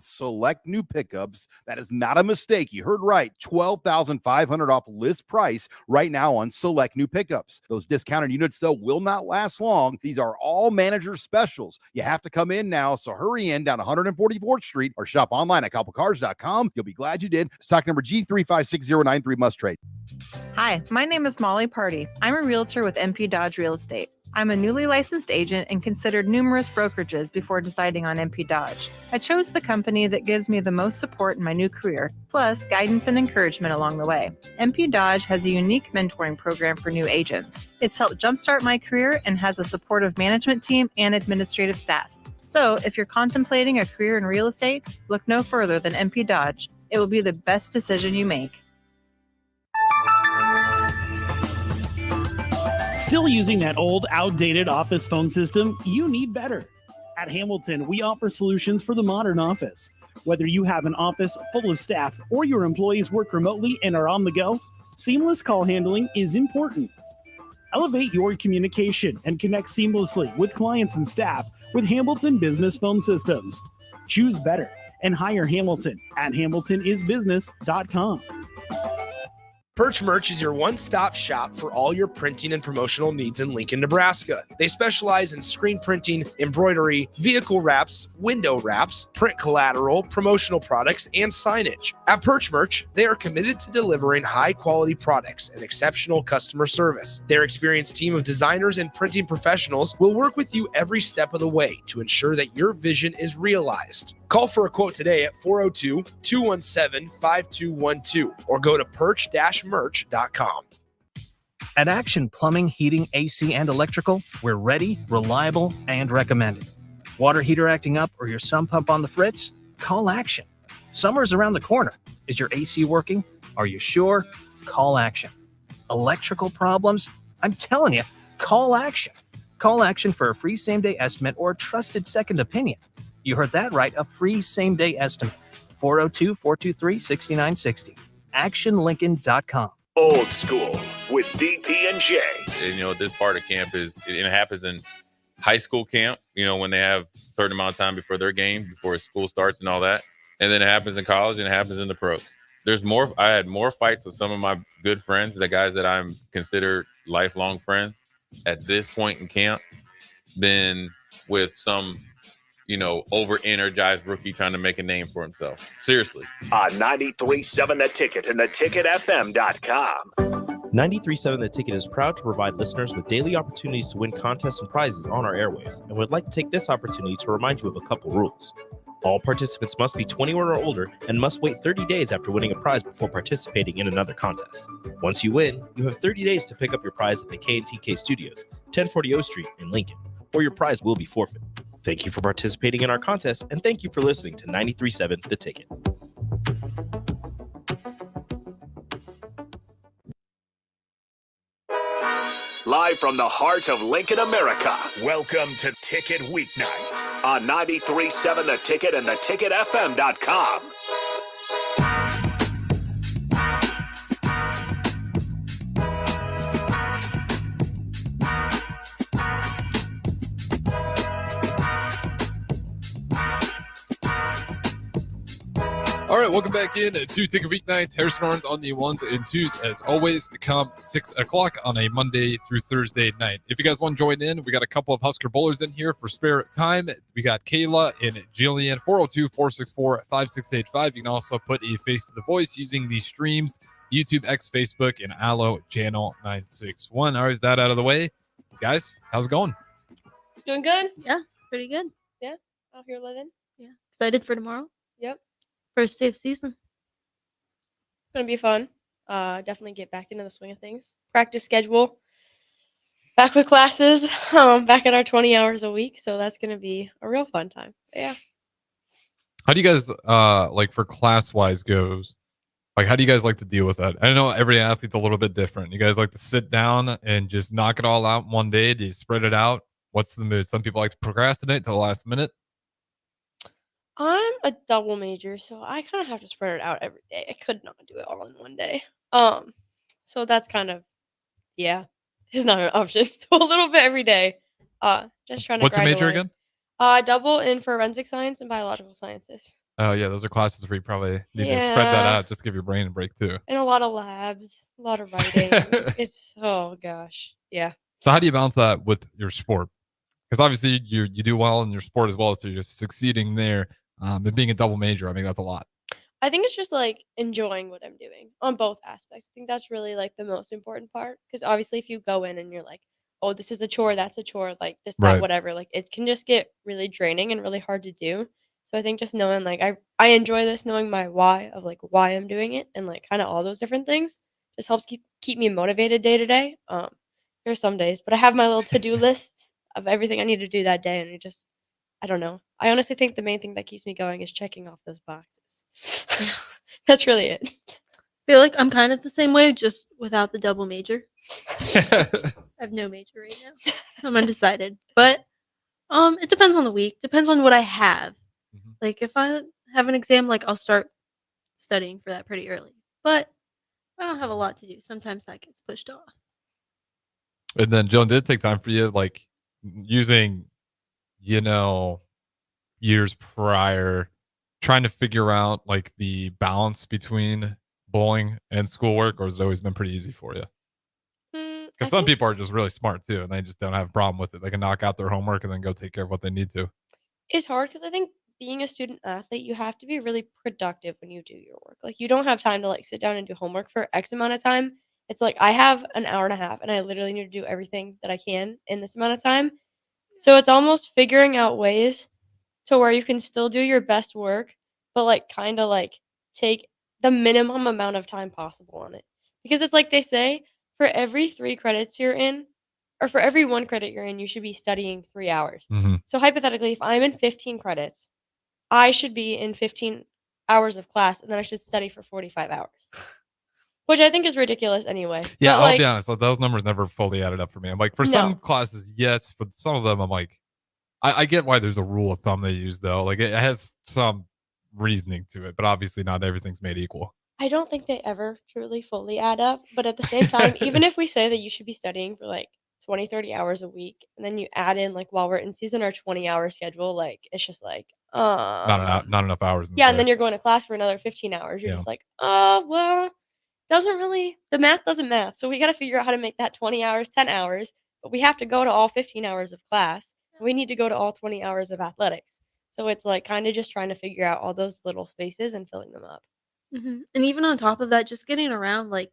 select new pickups. That is not a mistake. You heard right. $12,500 off list price right now on select new pickups. Those discounted units, though, will not last long. These are all manager specials. You have to come in now, so hurry in down 144th Street or shop online at couplecars.com. You'll be glad you did. Stock number G356093 must trade. Hi, my name is Molly Party. I'm a realtor with MP Dodge Real Estate. I'm a newly licensed agent and considered numerous brokerages before deciding on MP Dodge. I chose the company that gives me the most support in my new career, plus guidance and encouragement along the way. MP Dodge has a unique mentoring program for new agents. It's helped jumpstart my career and has a supportive management team and administrative staff. So if you're contemplating a career in real estate, look no further than MP Dodge. It will be the best decision you make. Still using that old, outdated office phone system? You need better. At Hamilton, we offer solutions for the modern office. Whether you have an office full of staff or your employees work remotely and are on the go, seamless call handling is important. Elevate your communication and connect seamlessly with clients and staff with Hamilton Business Phone Systems. Choose better and hire Hamilton at hamiltonisbusiness.com. Perch Merch is your one-stop shop for all your printing and promotional needs in Lincoln, Nebraska. They specialize in screen printing, embroidery, vehicle wraps, window wraps, print collateral, promotional products, and signage. At Perch Merch, they are committed to delivering high-quality products and exceptional customer service. Their experienced team of designers and printing professionals will work with you every step of the way to ensure that your vision is realized. Call for a quote today at 402-217-5212 or go to perch-merch.com. At Action Plumbing, Heating, AC, and Electrical, we're ready, reliable, and recommended. Water heater acting up or your sump pump on the fritz? Call Action. Summer's around the corner. Is your AC working? Are you sure? Call Action. Electrical problems? I'm telling you, call Action. Call Action for a free same-day estimate or a trusted second opinion. You heard that right, a free same-day estimate. 402-423-6960. ActionLincoln.com. Old School with DP and J. And, this part of camp it happens in high school camp, when they have a certain amount of time before their game, before school starts and all that. And then it happens in college and it happens in the pros. I had more fights with some of my good friends, the guys that I'm considered lifelong friends at this point in camp than with some over-energized rookie trying to make a name for himself. Seriously. On 93.7 The Ticket and theticketfm.com. 93.7 The Ticket is proud to provide listeners with daily opportunities to win contests and prizes on our airwaves, and would like to take this opportunity to remind you of a couple rules. All participants must be 21 or older and must wait 30 days after winning a prize before participating in another contest. Once you win, you have 30 days to pick up your prize at the K&TK Studios, 1040 O Street in Lincoln, or your prize will be forfeit. Thank you for participating in our contest, and thank you for listening to 93.7 The Ticket. Live from the heart of Lincoln, America, welcome to Ticket Weeknights on 93.7 The Ticket and theticketfm.com. All right, welcome back in to Ticket Weeknights. Harrison Arns on the ones and twos, as always, come 6 o'clock on a Monday through Thursday night. If you guys want to join in, we got a couple of Husker Bowlers in here for spare time. We got Kayla and Jillian, 402-464-5685. You can also put a face to the voice using the streams, YouTube, X, Facebook, and Allo Channel 961. All right, that out of the way. Guys, how's it going? Doing good? Yeah, pretty good. Yeah, out here living. Yeah, excited for tomorrow. Yep. First day of season. Gonna be fun. Definitely get back into the swing of things. Practice schedule. Back with classes. Back at our 20 hours a week. So that's gonna be a real fun time. But yeah. How do you guys like for class wise goes? Like, how do you guys like to deal with that? I know every athlete's a little bit different. You guys like to sit down and just knock it all out in one day? Do you spread it out? What's the mood? Some people like to procrastinate to the last minute. I'm a double major, so I kind of have to spread it out every day. I could not do it all in one day. So that's kind of, it's not an option. So a little bit every day. Just trying to. What's the major away. again? Double in forensic science and biological sciences. Oh yeah, those are classes where you probably need to spread that Yeah. out just to give your brain a break too. And a lot of labs, a lot of writing. It's oh gosh. Yeah. So how do you balance that with your sport? Because obviously you do well in your sport as well, so you're succeeding there. And being a double major, I mean that's a lot. I think it's just like enjoying what I'm doing on both aspects. I think that's really like the most important part because obviously if you go in and you're like, "Oh, this is a chore, that's a chore, like this that Right. whatever," like it can just get really draining and really hard to do. So I think just knowing like I enjoy this, knowing my why of like why I'm doing it and like kind of all those different things just helps keep me motivated day to day. There are some days, but I have my little to-do list of everything I need to do that day and I don't know. I honestly think the main thing that keeps me going is checking off those boxes. That's really it. Feel like I'm kind of the same way, just without the double major. I have no major right now. I'm undecided, but it depends on the week. Depends on what I have. Mhm. Like if I have an exam, like I'll start studying for that pretty early. But if I don't have a lot to do, sometimes that gets pushed off. And then Joan, did it take time for you, like using, you know, years prior, trying to figure out like the balance between bowling and schoolwork, or has it always been pretty easy for you? I Because some think people are just really smart too, and they just don't have a problem with it. They can knock out their homework and then go take care of what they need to. it's hard because I think being a student athlete, you have to be really productive when you do your work. Like you don't have time to like sit down and do homework for X amount of time. It's like I have an hour and a half and I literally need to do everything that I can in this amount of time. So it's almost figuring out ways to where you can still do your best work, but like kind of like take the minimum amount of time possible on it. Because it's like they say, for every 3 credits you're in, or for every 1 credit you're in, you should be studying 3 hours. Hmm. So hypothetically, if I'm in 15 credits, I should be in 15 hours of class and then I should study for 45 hours. Which I think is ridiculous anyway. Yeah, But I'll be like, honest. Like, those numbers never fully added up for me. I'm like, for some no. classes, yes. For some of them, I'm like, I get why there's a rule of thumb they use though. Like, it has some reasoning to it, but obviously not everything's made equal. I don't think they ever truly fully add up, but at the same time, even if we say that you should be studying for like 20, 30 hours a week, and then you add in like while we're in season our 20-hour schedule, like it's just like, Not enough hours in the yeah, and day. then you're going to class for another 15 hours. You're Yeah. just like, well, doesn't really the math doesn't math. So we got to figure out how to make that 20 hours, 10 hours, but we have to go to all 15 hours of class. We need to go to all 20 hours of athletics. So it's like kind of just trying to figure out all those little spaces and filling them up. And even on top of that, just getting around, like,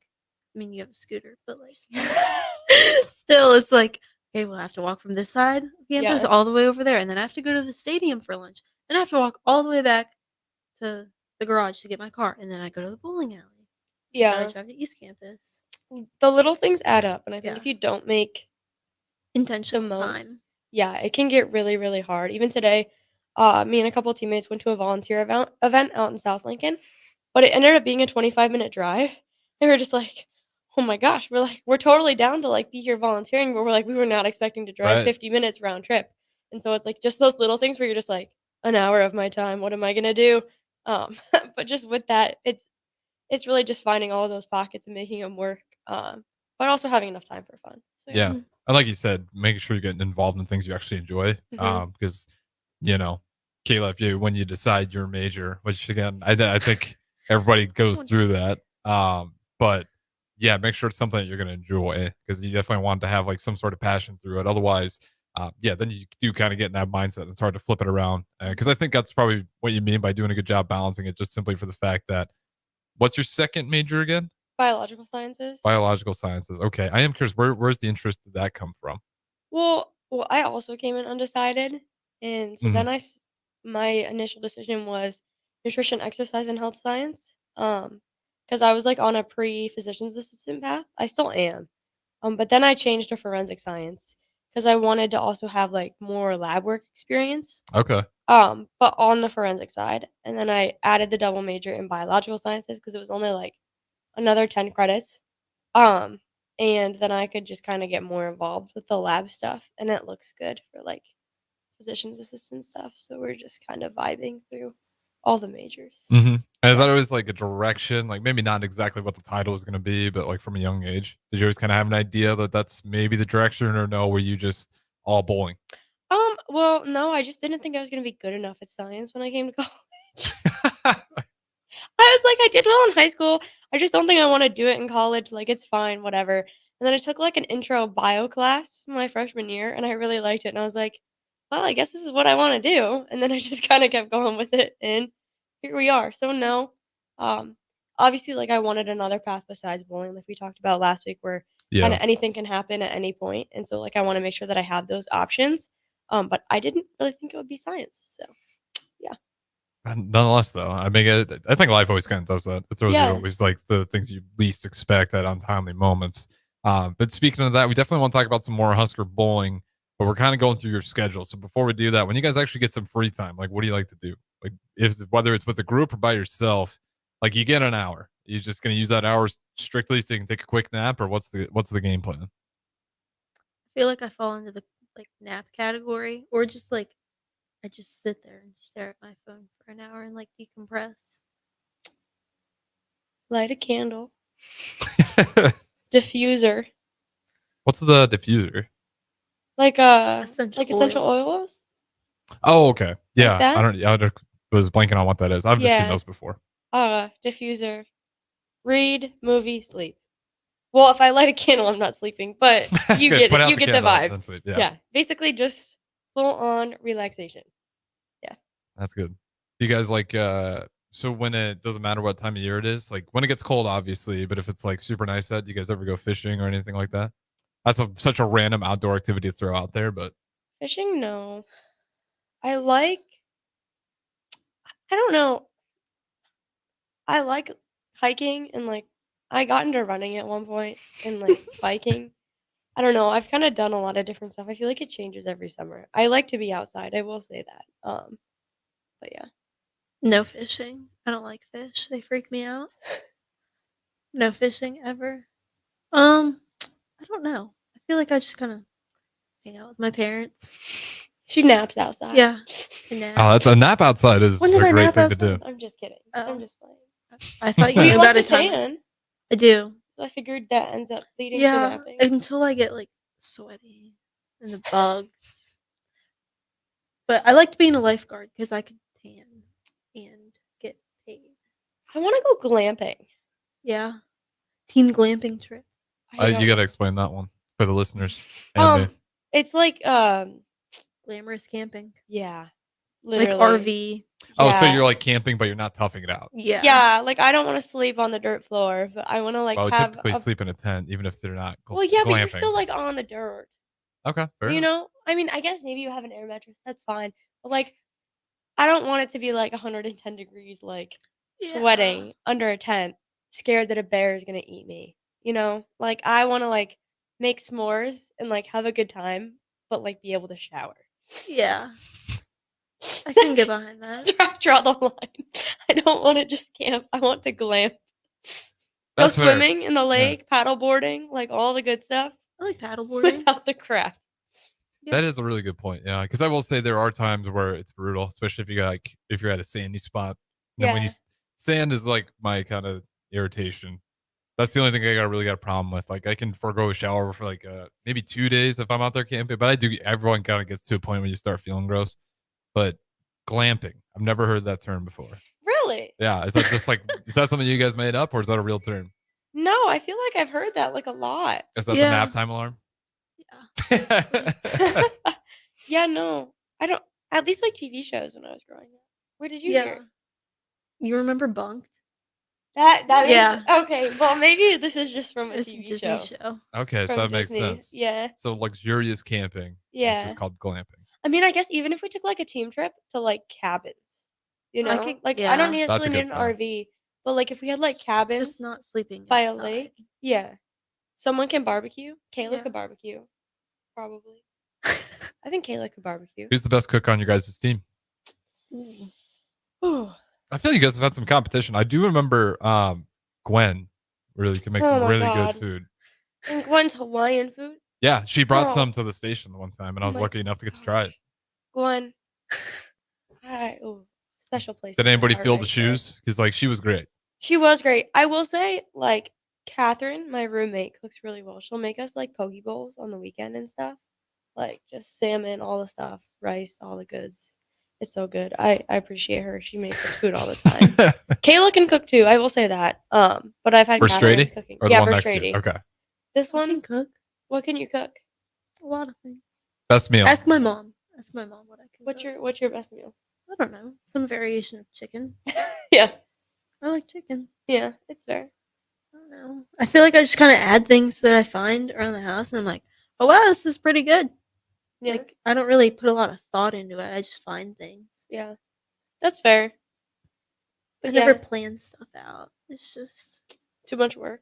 I mean, you have a scooter, but like, still, it's like, okay, we'll have to walk from this side of campus Yeah. all the way over there, and then I have to go to the stadium for lunch. Then I have to walk all the way back to the garage to get my car, and then I go to the bowling alley. Then I Yeah. drive to East Campus. The little things add up, and I think Yeah. if you don't make the Intentional most, time. yeah, it can get really, really hard. Even today, me and a couple of teammates went to a volunteer event out in South Lincoln, but it ended up being a 25-minute drive. And we were just like, oh my gosh, we're totally down to like be here volunteering, but we're like, we were not expecting to drive Right. 50 minutes round trip. And so it's like just those little things where you're just like, an hour of my time, what am I gonna do? But just with that, it's really just finding all of those pockets and making them work. But also having enough time for fun. So Yeah. And like you said, making sure you're getting involved in things you actually enjoy. Mhm. Because, you know, Kayla, when you decide your major, which again, I think everybody goes through that. But yeah, make sure it's something that you're going to enjoy because you definitely want to have like some sort of passion through it. Otherwise, yeah, then you do kind of get in that mindset. It's hard to flip it around because I think that's probably what you mean by doing a good job balancing it, just simply for the fact that what's your second major again? biological sciences. Biological sciences. Okay, I am curious. Where's the interest did that come from? Well, I also came in undecided, and so Mhm. then my initial decision was nutrition, exercise, and health science. Because I was like on a pre-physician's assistant path. I still am. But then I changed to forensic science because I wanted to also have like more lab work experience. Okay. But on the forensic side, and then I added the double major in biological sciences because it was only like another 10 credits. Um, and then I could just kinda get more involved with the lab stuff, and it looks good for, like, physician's assistant stuff, so we're just kind of vibing through all the majors. Mm-hmm. And is Yeah. that always like a direction? Like maybe not exactly what the title is going to be, but like from a young age, did you always kind of have an idea that that's maybe the direction, or no? Were you just all bowling? Well, no, I just didn't think I was gonna be good enough at science when I came to college. college. I was like, I did well in high school. I just don't think I want to do it in college. Like, it's fine, whatever. And then I took like an intro bio class my freshman year, and I really liked it. And I was like, well, I guess this is what I want to do. And then I just kind of kept going with it, and here we are. So no, um, obviously, like I wanted another path besides bowling, like we talked about last week, where kind Yeah. of anything can happen at any point. And so like I want to make sure that I have those options. But I didn't really think it would be science. So yeah. Nonetheless, though, I mean, I think life always kind of does that. It throws you Yeah. always like the things you least expect at untimely moments. But speaking of that, we definitely want to talk about some more Husker bowling, but we're kind of going through your schedule. So before we do that, when you guys actually get some free time, like what do you like to do? Like if whether it's with a group or by yourself, like you get an hour. You're just going to use that hour strictly so you can take a quick nap, or what's the game plan? I feel like I fall into the like nap category, or just like I just sit there and stare at my phone for an hour and like decompress. Light a candle. Diffuser. What's the diffuser? Like Essential essential oils. oils? Oh, okay. Yeah, that? I was blanking on what that is. I've just seen Yeah. those before. Diffuser. Read, movie, sleep. Well, if I light a candle, I'm not sleeping, but you Good, get put it. out You the get the candle, vibe. then sleep, Yeah. yeah. Basically just full on relaxation. Yeah. That's good. Do you guys like so when it doesn't matter what time of year it is, like when it gets cold, obviously, but if it's like super nice out, do you guys ever go fishing or anything like that? That's such a random outdoor activity to throw out there, but Fishing, no. I don't know. I like hiking and like I got into running at one point and like biking. I don't know. I've kind of done a lot of different stuff. I feel like it changes every summer. I like to be outside. I will say that. But yeah. No fishing. I don't like fish. They freak me out. No fishing ever. I don't know. I feel like I just kind of hang out with my parents. She naps outside. Yeah. I nap. oh, that's a nap outside is When a did I great nap thing outside? to do. I'm just kidding. Oh. I'm just playing. I thought you Well, knew you about like a to time. tan, I do. so I figured that ends up leading to Yeah. napping. Until I get like sweaty and the bugs. But I liked being a lifeguard because I could tan and get paid. I want to go glamping. Yeah. Teen glamping trip. I You got to explain that one for the listeners. And me. It's like Glamorous camping. yeah, Like literally. RV. Oh, so Yeah. you're like camping, but you're not toughing it out. Yeah. Yeah, like I don't want to sleep on the dirt floor, but I want to like Well, we have typically a sleep in a tent, even if they're not. well, yeah, but you're glamping. still like on the dirt. Okay, fair You enough. know, I mean, I guess maybe you have an air mattress. That's fine, but like, I don't want it to be like 110 degrees, like sweating under a tent, scared that a bear is gonna eat me. You know, like I want to like make s'mores and like have a good time, but like be able to shower. Yeah. I can get behind that. That's where I draw the line. I don't want to just camp. I want to glamp. Go That's fair. swimming in the lake, paddle boarding, like all the good stuff I like paddleboarding. without the crap. That is a really good point. Yeah, because I will say there are times where it's brutal, especially if you got like if you're at a sandy spot. And then when Yeah. sand is like my kind of irritation. That's the only thing I really got a problem with. Like I can forego a shower for like maybe 2 days if I'm out there camping, but I do. Everyone kind of gets to a point where you start feeling gross. But glamping, I've never heard that term before. Really? Yeah, is that just like is that something you guys made up, or is that a real term? No, I feel like I've heard that like a lot. Is that the Yeah. nap time alarm? Yeah. Yeah, no. I don't at least like TV shows when I was growing up. Where did you hear Yeah. it? You remember Bunked? That is Yeah. okay. Well, maybe this is just from a It's a TV Disney show. show. Okay, so From that makes Disney. sense. Yeah. So luxurious camping, which Yeah. is called glamping. I mean, I guess even if we took like a team trip to like cabins, you I know, could- like I yeah. don't That's a necessarily need good an thing. RV, but like if we had like cabins Just not sleeping by a outside. lake, yeah, someone can barbecue. Kayla Yeah. could barbecue, probably. I think Kayla could barbecue. Who's the best cook on your guys' team? Ooh. I feel you guys have had some competition. I do remember Gwen really can make Oh some my really God. good food. And Gwen's Hawaiian food. Yeah, she brought Oh. some to the station the one time, and I Oh was my lucky enough to get to try it. Gwen. Special place. Did in my anybody heart feel right the there. shoes? Because like she was great. She was great. I will say, like, Catherine, my roommate, cooks really well. She'll make us like poke bowls on the weekend and stuff. Like just salmon, all the stuff, rice, all the goods. It's so good. I appreciate her. She makes us food all the time. Kayla can cook too. I will say that. But I've had For Catherine's Strady? cooking. Or the Yeah, one for next to you? Strady. Okay. This I one. can cook What can you cook? a lot of things. Best meal. Ask my mom. Ask my mom what I can. What's your best meal? I don't know. Some variation of chicken. Yeah. I like chicken. Yeah, it's fair. I don't know. I feel like I just kind of add things that I find around the house, and I'm like, oh wow, this is pretty good. Yeah. Like I don't really put a lot of thought into it. I just find things. Yeah. That's fair. I But never yeah, plan stuff out. It's just too much work.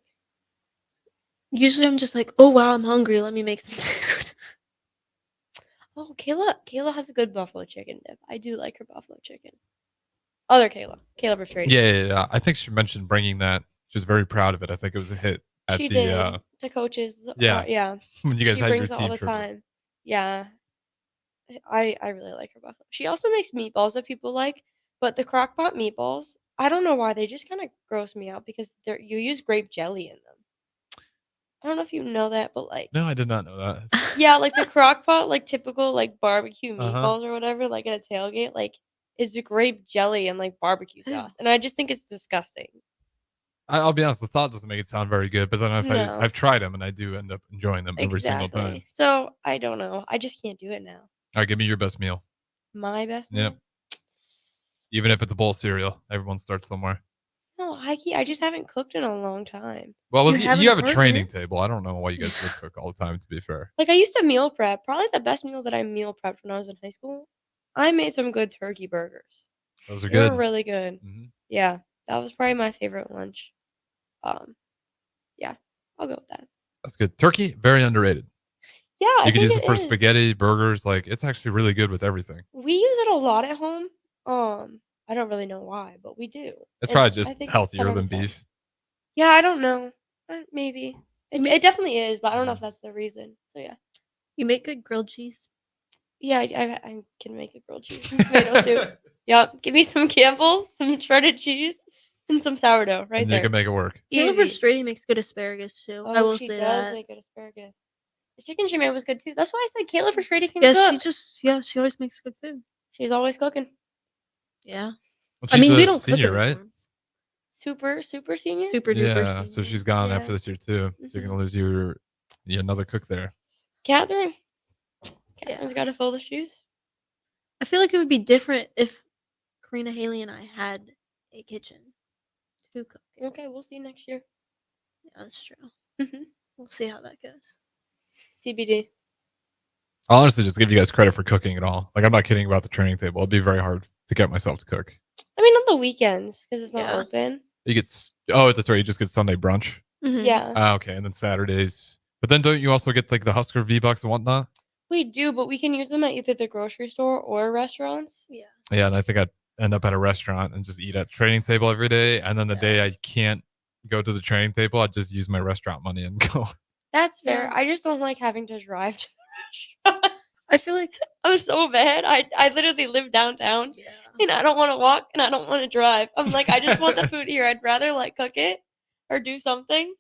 usually I'm just like, oh wow, I'm hungry. Let me make some food. Oh, Kayla has a good buffalo chicken dip. I do like her buffalo chicken. Other Kayla Frustrated. Yeah. I think she mentioned bringing that. She was very proud of it. I think it was a hit at She the did to coaches. yeah. Yeah. When you guys She had your brings it all team the trip. time. Yeah. I really like her buffalo. She also makes meatballs that people like, but the crock pot meatballs, I don't know why they just kind of gross me out because you use grape jelly in them. I don't know if you know that, but like No, I did not know that. yeah, like the crock pot, like typical like barbecue Uh-huh. meatballs or whatever, like at a tailgate, like is the grape jelly and like barbecue sauce, and I just think it's disgusting. I'll be honest, the thought doesn't make it sound very good, but then No. I've tried them and I do end up enjoying them every single time. Exactly. So I don't know. I just can't do it now. All right, give me your best meal. My best meal. Yep. Even if it's a bowl of cereal, everyone starts somewhere. No, I just haven't cooked in a long time. Well, You if have you an have a training apartment? table. I don't know why you guys would cook all the time, to be fair. Like I used to meal prep. Probably the best meal that I meal prepped when I was in high school. I made some good turkey burgers. Those are They were good. really good. Mhm. Yeah, that was probably my favorite lunch. Yeah, I'll go with that. That's good. Turkey, very underrated. Yeah, I You could think use it for is. spaghetti, burgers. Like, it's actually really good with everything. We use it a lot at home. I don't really know why, but we do. It's And probably just I think it's healthier 10 out than of 10. beef. Yeah, I don't know. Maybe it definitely is, but I don't know if Mhm. that's the reason. So yeah, You make good grilled cheese. yeah, I can make a grilled cheese and tomato soup. Yep, give me some Campbell's, some shredded cheese, and some sourdough right And you there. can make it work. Kayla Easy. Frustrady makes good asparagus too. I Oh, will she say does that. make good asparagus. The chicken she made was good too. That's why I said Kayla Frustrated can Yeah, cook. she always makes good food. She's always cooking. Yeah. Well, I she's mean, we a don't cook senior, in right? dorms. Super senior. Super duper Yeah. senior. So she's gone Yeah. after this year too. So you're Mhm. gonna lose another cook there. Catherine's Yeah. got to fill the shoes. I feel like it would be different if Karina, Haley, and I had a kitchen to cook in. Okay, we'll see next year. Yeah, that's true. Mhm. We'll see how that goes. TBD. I'll honestly just give you guys credit for cooking at all. Like, I'm not kidding about the training table. It'd be very hard to get myself to cook. I mean, on the weekends because it's not Yeah. open. You get that's right. You just get Sunday brunch. Mhm. Yeah, Okay, and then Saturdays. But then don't you also get like the Husker V-Bucks and whatnot? we do, but we can use them at either the grocery store or restaurants. Yeah. Yeah, and I think I'd end up at a restaurant and just eat at training table every day. And then the day I can't go to the training table, I'd just use my restaurant money and go. That's fair. Yeah. I just don't like having to drive to the restaurant. I feel like I'm so bad. I literally live downtown, yeah. and I don't want to walk, and I don't want to drive. I'm like, I just want the food here. I'd rather like cook it or do something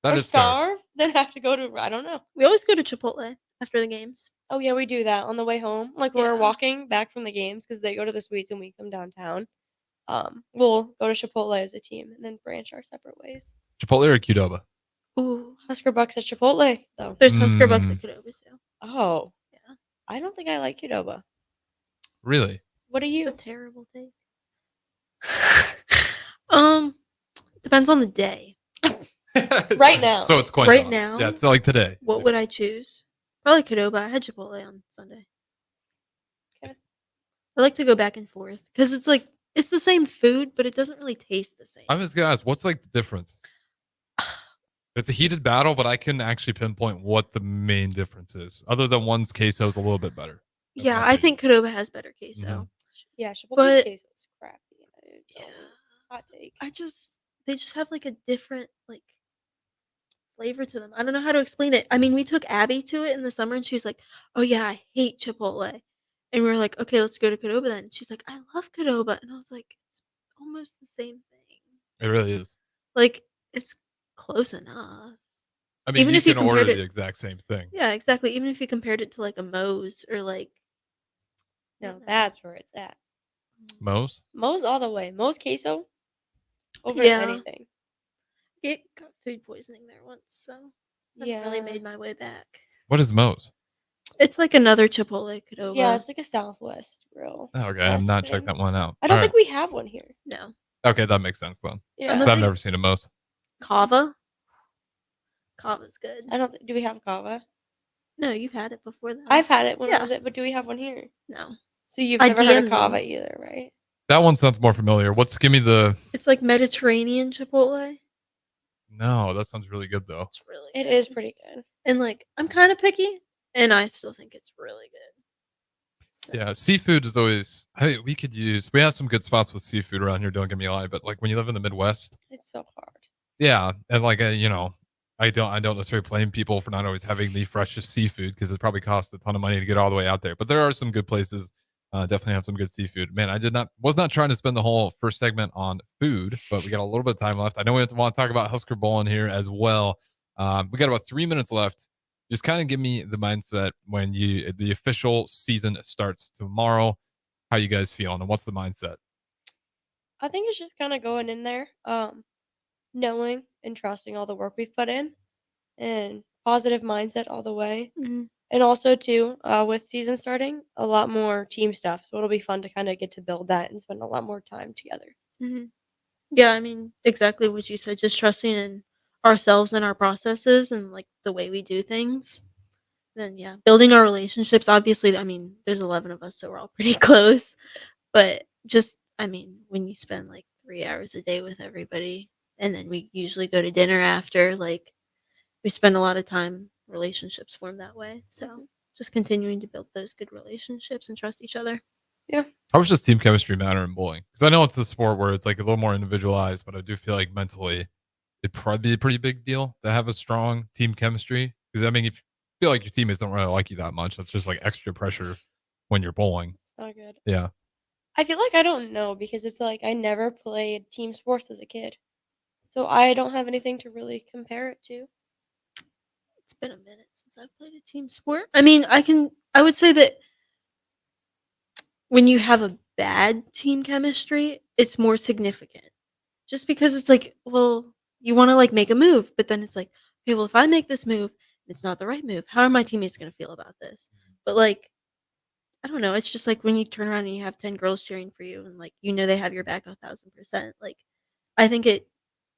That or is fair. starve than have to go to I don't know. We always go to Chipotle after the games. Oh yeah, we do that on the way home. Like when we're Yeah. walking back from the games because they go to the suites and we come downtown. We'll go to Chipotle as a team and then branch our separate ways. Chipotle or Qdoba? Ooh. Husker Bucks at Chipotle though. There's Husker Bucks at Qdoba too. Oh Yeah. I don't think I like Qdoba. Really? What do It's you? a terrible take. Depends on the day. Right now. So it's coin Right toss. now? Yeah, it's like today. What would I choose? Probably Qdoba. I had Chipotle on Sunday. Okay. I like to go back and forth because it's like it's the same food, but it doesn't really taste the same. I'm just gonna ask, what's like the difference? It's a heated battle, but I couldn't actually pinpoint what the main difference is, other than one's queso is a little bit better. That's Yeah, my I opinion. think Qdoba has better queso. Mhm. Yeah, Chipotle's But- queso is crappy. Yeah. Hot take. They just have like a different like flavor to them. I don't know how to explain it. I mean, we took Abby to it in the summer and she was like, "Oh yeah, I hate Chipotle." And we were like, "Okay, let's go to Qdoba then." She's like, "I love Qdoba." And I was like, "It's almost the same thing." It really is. Like it's close enough. I mean, Even you if you can order compared the it- exact same thing. Yeah, exactly. Even if you compared it to like a Moe's or like No, that's where it's at. Moe's? Moe's all the way. Moe's queso over Yeah. anything. It got food poisoning there once, so I haven't really made my way back. What is Moe's? It's like another Chipotle Qdoba. Yeah, it's like a Southwest grill. Oh, okay, I have not checked that one out. I don't All think we have one here. No. Okay, that makes sense then. Yeah. 'Cause I've never seen a Moe's. Kava. Kava's good. I don't. Do we have kava? No, you've had it before that. I've had it. When Yeah. was it? But do we have one here? No. So you've I never had a DM'd kava them. either, right? That one sounds more familiar. Give me the. It's like Mediterranean Chipotle. No, that sounds really good though. It's really It good. is pretty good. And like, I'm kind of picky, and I still think it's really good. Yeah, seafood is always. Hey, we have some good spots with seafood around here. Don't get me wrong, but like when you live in the Midwest, It's so hard. yeah, and like I don't necessarily blame people for not always having the freshest seafood because it probably costs a ton of money to get all the way out there. But there are some good places. Definitely have some good seafood. Man, was not trying to spend the whole first segment on food, but we got a little bit of time left. I know we want to talk about Husker Bowl in here as well. We got about 3 minutes left. Just kind of give me the mindset when the official season starts tomorrow. How you guys feeling and what's the mindset? I think it's just kind of going in there, knowing and trusting all the work we've put in, and positive mindset all the way. Mhm. And also too, with season starting, a lot more team stuff. So it'll be fun to kind of get to build that and spend a lot more time together. Hmm. Yeah, I mean, exactly what you said. Just trusting in ourselves and our processes and like the way we do things. Then yeah, building our relationships. Obviously, I mean, there's 11 of us, so we're all pretty close. But just, I mean, when you spend like 3 hours a day with everybody, and then we usually go to dinner after, like we spend a lot of time. Relationships form that way. So just continuing to build those good relationships and trust each other. Yeah. How much does team chemistry matter in bowling? Because I know it's a sport where it's like a little more individualized, but I do feel like mentally it'd probably be a pretty big deal to have a strong team chemistry. Because I mean, if you feel like your teammates don't really like you that much, that's just like extra pressure when you're bowling. It's not good. Yeah. I feel like I don't know because it's like I never played team sports as a kid. So I don't have anything to really compare it to. It's been a minute since I've played a team sport. I mean, I would say that when you have a bad team chemistry, it's more significant. Just because it's like, well, you want to like make a move, but then it's like, okay, well, if I make this move and it's not the right move, how are my teammates going to feel about this? But like, I don't know. It's just like when you turn around and you have 10 girls cheering for you and like, they have your back 1,000%. Like, I think it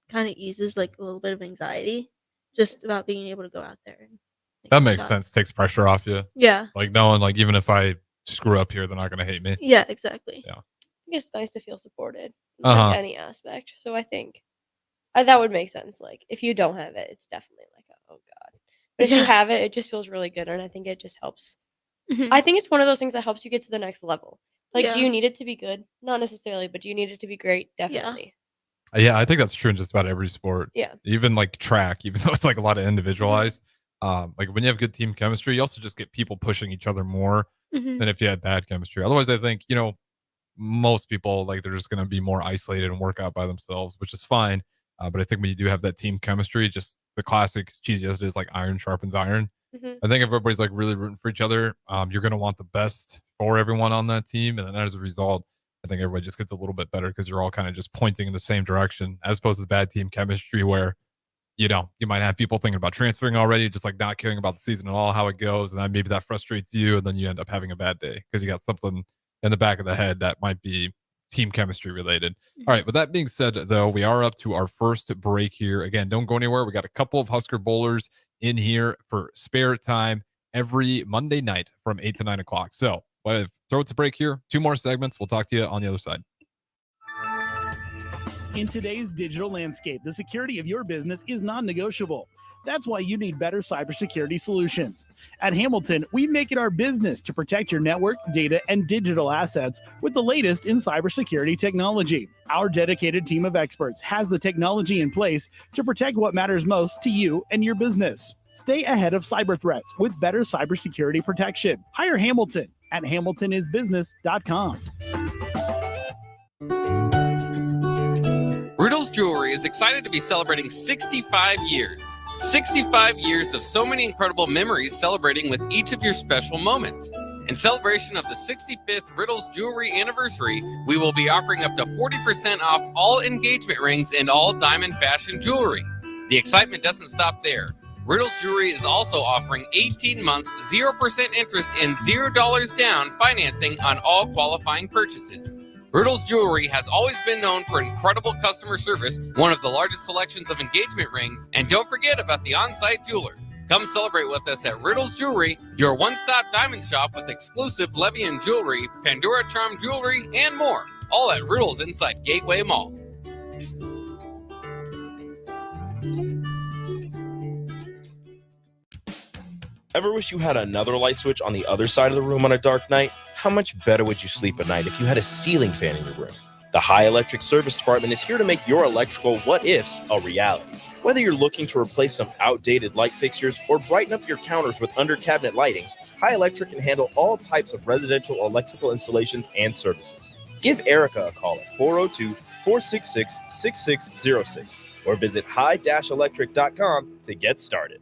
kind of eases like a little bit of anxiety just about being able to go out there. And That makes sense. Takes pressure off you. Yeah. Like knowing like even if I screw up here, they're not going to hate me. Yeah, exactly. Yeah. I think it's nice to feel supported in Uh-huh. like any aspect. So I think that would make sense. Like if you don't have it, it's definitely like, oh God. But if you Yeah. have it, it just feels really good. And I think it just helps. Mhm. I think it's one of those things that helps you get to the next level. Like, Yeah. do you need it to be good? Not necessarily, but do you need it to be great? Definitely. Yeah, I think that's true in just about every sport. Yeah. Even like track, even though it's like a lot of individualized. Like when you have good team chemistry, you also just get people pushing each other more Mhm. than if you had bad chemistry. Otherwise, I think, most people like they're just going to be more isolated and work out by themselves, which is fine. But I think when you do have that team chemistry, just the classic, as cheesy as it is, like iron sharpens iron. Mhm. I think if everybody's like really rooting for each other, you're going to want the best for everyone on that team. And then as a result, I think everybody just gets a little bit better because you're all kind of just pointing in the same direction as opposed to bad team chemistry where, you might have people thinking about transferring already, just like not caring about the season at all, how it goes. And then maybe that frustrates you. And then you end up having a bad day because you got something in the back of the head that might be team chemistry related. All right. With that being said, though, we are up to our first break here. Again, don't go anywhere. We got a couple of Husker bowlers in here for spare time every Monday night from 8 to 9 o'clock. So throw it to break here. 2 more segments. We'll talk to you on the other side. In today's digital landscape, the security of your business is non-negotiable. That's why you need better cybersecurity solutions. At Hamilton, we make it our business to protect your network, data, and digital assets with the latest in cybersecurity technology. Our dedicated team of experts has the technology in place to protect what matters most to you and your business. Stay ahead of cyber threats with better cybersecurity protection. Hire Hamilton at hamiltonisbusiness.com. Riddles Jewelry is excited to be celebrating 65 years. 65 years of so many incredible memories celebrating with each of your special moments. In celebration of the 65th Riddles Jewelry anniversary, we will be offering up to 40% off all engagement rings and all diamond fashion jewelry. The excitement doesn't stop there. Riddles Jewelry is also offering 18 months, 0% interest, and $0 down financing on all qualifying purchases. Riddles Jewelry has always been known for incredible customer service, one of the largest selections of engagement rings, and don't forget about the on-site jeweler. Come celebrate with us at Riddles Jewelry, your one-stop diamond shop with exclusive Levian jewelry, Pandora Charm jewelry, and more. All at Riddles inside Gateway Mall. Ever wish you had another light switch on the other side of the room on a dark night? How much better would you sleep at night if you had a ceiling fan in your room? The High Electric Service Department is here to make your electrical what-ifs a reality. Whether you're looking to replace some outdated light fixtures or brighten up your counters with under-cabinet lighting, High Electric can handle all types of residential electrical installations and services. Give Erica a call at 402-466-6606 or visit high-electric.com to get started.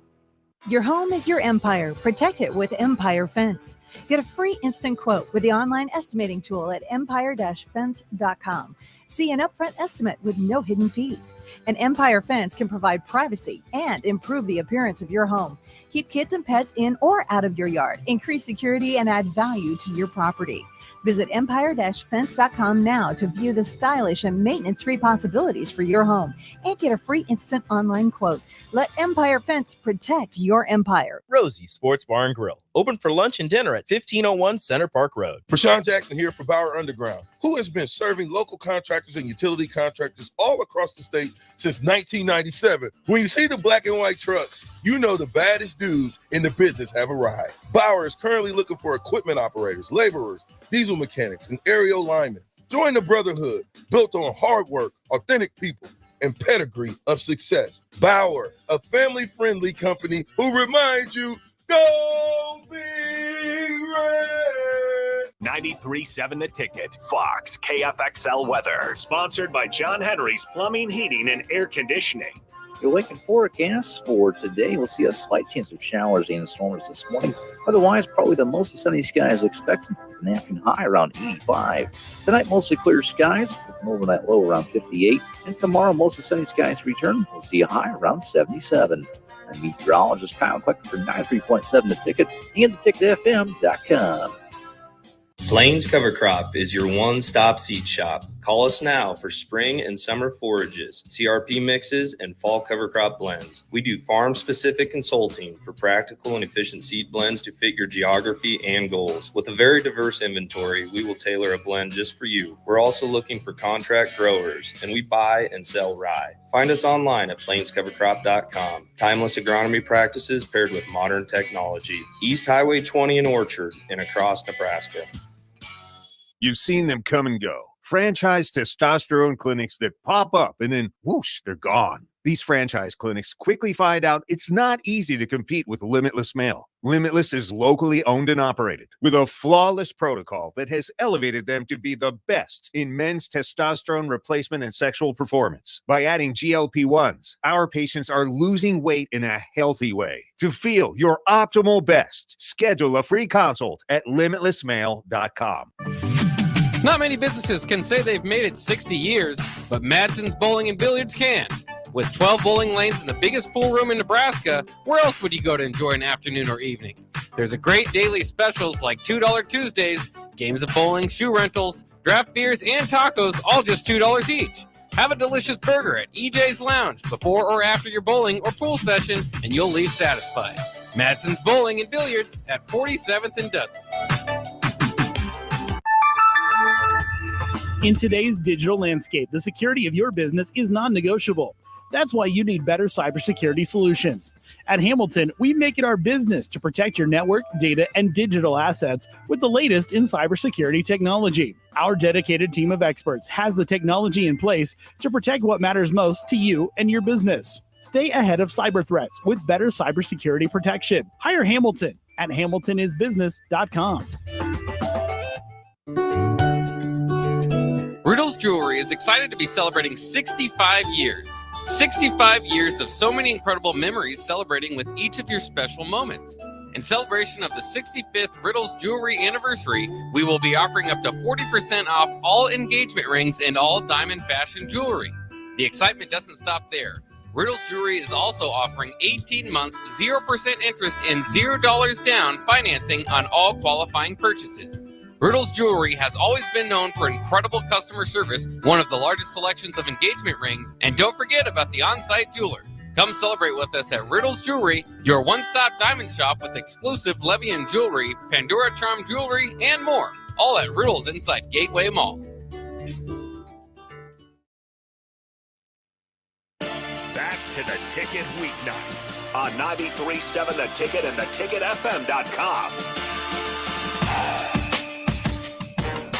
Your home is your empire. Protect it with Empire Fence. Get a free instant quote with the online estimating tool at empire-fence.com. See an upfront estimate with no hidden fees. An Empire Fence can provide privacy and improve the appearance of your home. Keep kids and pets in or out of your yard. Increase security and add value to your property. Visit empire-fence.com now to view the stylish and maintenance-free possibilities for your home and get a free instant online quote. Let Empire Fence protect your empire. Rosie Sports Bar and Grill, open for lunch and dinner at 1501 Center Park Road. Rashawn Jackson here for Bauer Underground, who has been serving local contractors and utility contractors all across the state since 1997. When you see the black and white trucks, you know the baddest dudes in the business have arrived. Bauer is currently looking for equipment operators, laborers, diesel mechanics, and aerial linemen. Join the brotherhood built on hard work, authentic people, and pedigree of success. Bauer, a family-friendly company who reminds you, go Big Red! 93.7 The Ticket, Fox, KFXL weather. Sponsored by John Henry's Plumbing, Heating, and Air Conditioning. Your wake and forecast for today, we'll see a slight chance of showers and storms this morning. Otherwise, probably the mostly sunny skies expected. An afternoon high around 85. Tonight, mostly clear skies with an overnight low around 58. And tomorrow, mostly sunny skies return. We'll see a high around 77. I'm meteorologist Kyle Quacker for 93.7 The Ticket and theticketfm.com. Plains Cover Crop is your one-stop seed shop. Call us now for spring and summer forages, CRP mixes, and fall cover crop blends. We do farm-specific consulting for practical and efficient seed blends to fit your geography and goals. With a very diverse inventory, we will tailor a blend just for you. We're also looking for contract growers, and we buy and sell rye. Find us online at plainscovercrop.com. Timeless agronomy practices paired with modern technology. East Highway 20 in Orchard and across Nebraska. You've seen them come and go. Franchise testosterone clinics that pop up and then whoosh, they're gone. These franchise clinics quickly find out it's not easy to compete with Limitless Male. Limitless is locally owned and operated with a flawless protocol that has elevated them to be the best in men's testosterone replacement and sexual performance. By adding GLP-1s, our patients are losing weight in a healthy way. To feel your optimal best, schedule a free consult at limitlessmale.com. Not many businesses can say they've made it 60 years, but Madsen's Bowling and Billiards can. With 12 bowling lanes and the biggest pool room in Nebraska, where else would you go to enjoy an afternoon or evening? There's a great daily specials like $2 Tuesdays, games of bowling, shoe rentals, draft beers, and tacos, all just $2 each. Have a delicious burger at EJ's Lounge before or after your bowling or pool session, and you'll leave satisfied. Madsen's Bowling and Billiards at 47th and Dudley. In today's digital landscape, the security of your business is non-negotiable. That's why you need better cybersecurity solutions. At Hamilton, we make it our business to protect your network, data, and digital assets with the latest in cybersecurity technology. Our dedicated team of experts has the technology in place to protect what matters most to you and your business. Stay ahead of cyber threats with better cybersecurity protection. Hire Hamilton at hamiltonisbusiness.com. Riddles Jewelry is excited to be celebrating 65 years. 65 years of so many incredible memories celebrating with each of your special moments. In celebration of the 65th Riddles Jewelry anniversary, we will be offering up to 40% off all engagement rings and all diamond fashion jewelry. The excitement doesn't stop there. Riddles Jewelry is also offering 18 months, 0% interest, and $0 down financing on all qualifying purchases. Riddles Jewelry has always been known for incredible customer service, one of the largest selections of engagement rings, and don't forget about the on-site jeweler. Come celebrate with us at Riddles Jewelry, your one-stop diamond shop with exclusive Levian jewelry, Pandora Charm jewelry, and more. All at Riddles inside Gateway Mall. Back to the Ticket weeknights on 93.7 The Ticket and theticketfm.com.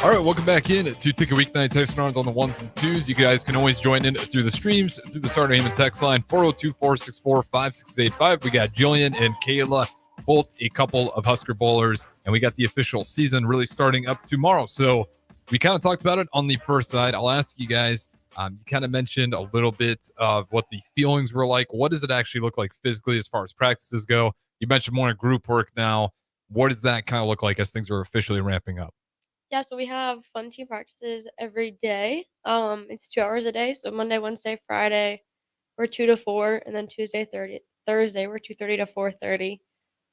All right, welcome back in to Ticket Weeknights. Harrison Arns on the ones and twos. You guys can always join in through the streams, through the Starter Heyman text line, 402-464-5685. We got Jillian and Kayla, both a couple of Husker Bowlers, and we got the official season really starting up tomorrow. So we kind of talked about it on the first side. I'll ask you guys, you kind of mentioned a little bit of what the feelings were like. What does it actually look like physically as far as practices go? You mentioned more group work now. What does that kind of look like as things are officially ramping up? Yeah, so we have fun team practices every day. It's 2 hours a day. So Monday, Wednesday, Friday, we're 2 to 4, and then Thursday, we're 2:30 to 4:30.